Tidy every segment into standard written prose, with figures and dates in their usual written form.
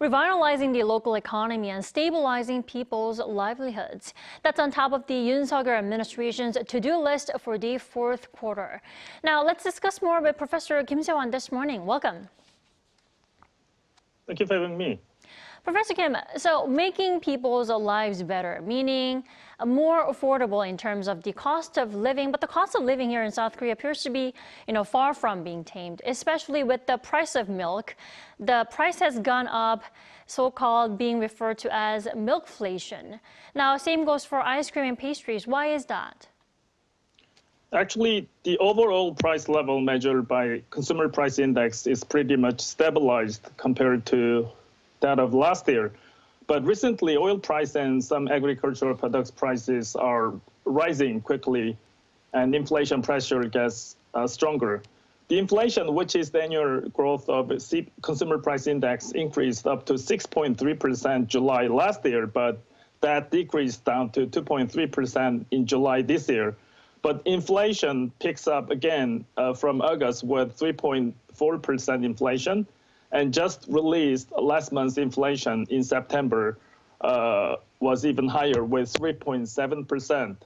revitalizing the local economy and stabilizing people's livelihoods. That's on top of the Yoon Suk Yeol administration's to-do list for the fourth quarter. Now, let's discuss more with Professor Kim Sei-wan this morning. Welcome. Thank you for having me. Professor Kim, so making people's lives better, meaning more affordable in terms of the cost of living, but the cost of living here in South Korea appears to be, far from being tamed, especially with the price of milk. The price has gone up, so-called being referred to as milk-flation. Now, same goes for ice cream and pastries. Why is that? Actually, the overall price level measured by Consumer Price Index is pretty much stabilized compared to that of last year. But recently, oil price and some agricultural products prices are rising quickly, and inflation pressure gets stronger. The inflation, which is the annual growth of Consumer Price Index, increased up to 6.3% July last year, but that decreased down to 2.3% in July this year. But inflation picks up again from August with 3.4% inflation. And just released last month's inflation in September was even higher with 3.7%.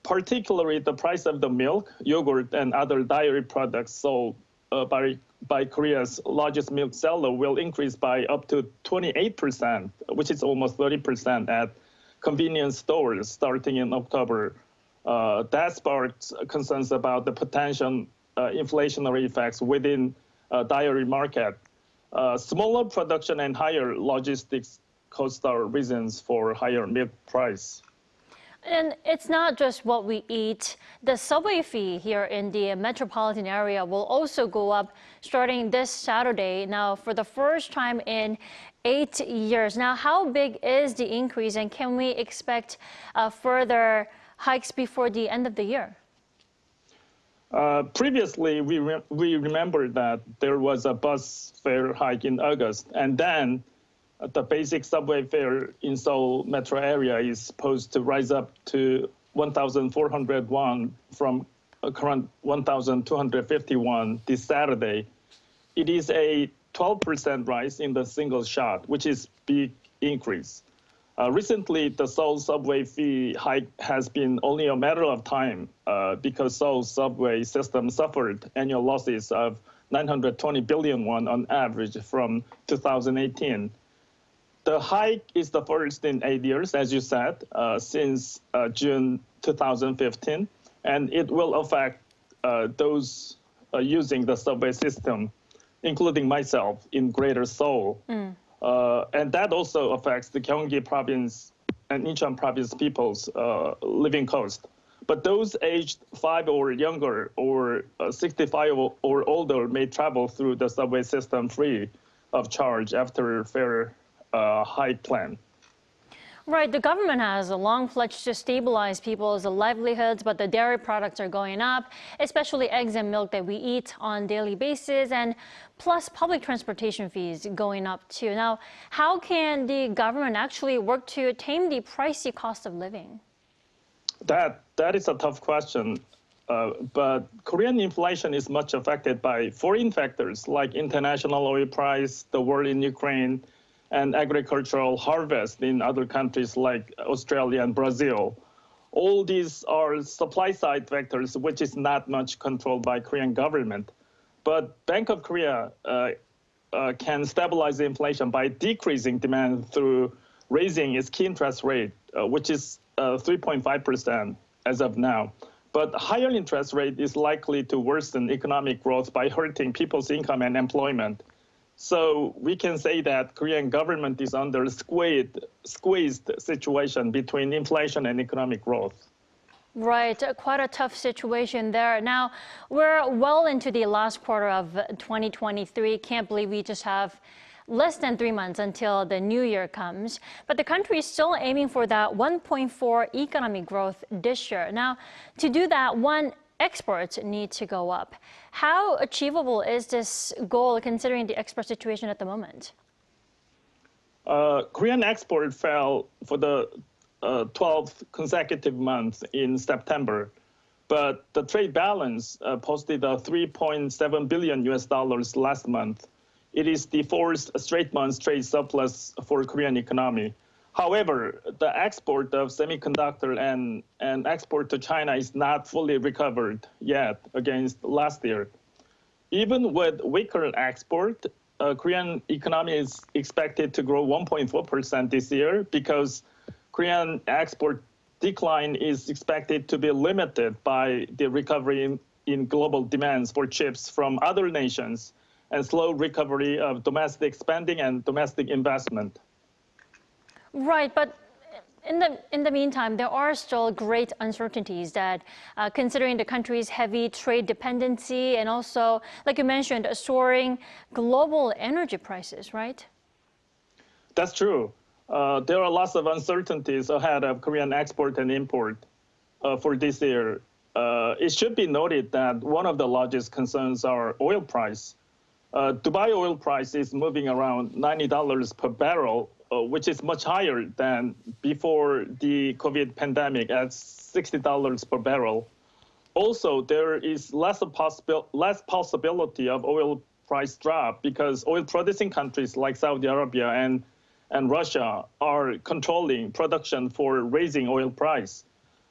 Particularly the price of the milk, yogurt, and other dairy products sold by Korea's largest milk seller will increase by up to 28%, which is almost 30% at convenience stores starting in October. That sparked concerns about the potential inflationary effects within dairy market. Smaller production and higher logistics costs are reasons for higher milk price. And it's not just what we eat. The subway fee here in the metropolitan area will also go up starting this Saturday, now for the first time in 8 years. Now, how big is the increase, and can we expect further hikes before the end of the year? Previously, we remember that there was a bus fare hike in August, and then the basic subway fare in Seoul metro area is supposed to rise up to 1,400 won from current 1,250 won this Saturday. It is a 12% rise in the single shot, which is big increase. Recently, the Seoul subway fee hike has been only a matter of time because Seoul's subway system suffered annual losses of 920 billion won on average from 2018. The hike is the first in 8 years, as you said, since June 2015, and it will affect those using the subway system, including myself, in Greater Seoul. And that also affects the Gyeonggi province and Incheon province people's living cost. But those aged 5 or younger or 65 or older may travel through the subway system free of charge after fare hike plan. Right, the government has a long pledge to stabilize people's livelihoods, but the dairy products are going up, especially eggs and milk that we eat on a daily basis, and plus public transportation fees going up too. Now, how can the government actually work to tame the pricey cost of living? That is a tough question, but Korean inflation is much affected by foreign factors like international oil price, the war in Ukraine, and agricultural harvest in other countries like Australia and Brazil. All these are supply-side factors, which is not much controlled by Korean government. But Bank of Korea can stabilize the inflation by decreasing demand through raising its key interest rate, which is 3.5% as of now. But higher interest rate is likely to worsen economic growth by hurting people's income and employment. So we can say that Korean government is under squeezed situation between inflation and economic growth. Right, quite a tough situation there. Now, we're well into the last quarter of 2023. Can't believe we just have less than 3 months until the new year comes. But the country is still aiming for that 1.4 economic growth this year. Now, to do that, exports need to go up. How achievable is this goal considering the export situation at the moment? Korean export fell for the 12th consecutive month in September, but the trade balance posted a $3.7 billion last month, it is the fourth straight month trade surplus for Korean economy. However, the export of semiconductor and export to China is not fully recovered yet against last year. Even with weaker export, Korean economy is expected to grow 1.4% this year because Korean export decline is expected to be limited by the recovery in global demands for chips from other nations and slow recovery of domestic spending and domestic investment. Right, but in the meantime, there are still great uncertainties that, considering the country's heavy trade dependency and also, like you mentioned, soaring global energy prices, right? That's true. There are lots of uncertainties ahead of Korean export and import for this year. It should be noted that one of the largest concerns are oil price. Dubai oil price is moving around $90 per barrel, which is much higher than before the COVID pandemic at $60 per barrel. Also, there is less possibility of oil price drop because oil-producing countries like Saudi Arabia and Russia are controlling production for raising oil price.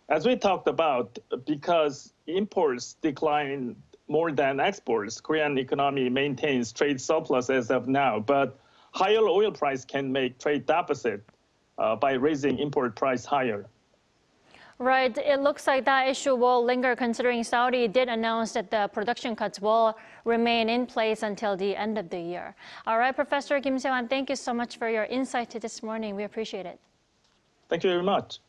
As we talked about, because imports decline more than exports, Korean economy maintains trade surplus as of now, but higher oil price can make trade deficit by raising import price higher. Right. It looks like that issue will linger considering Saudi did announce that the production cuts will remain in place until the end of the year. All right, Professor Kim Sei-wan, thank you so much for your insight to this morning. We appreciate it. Thank you very much.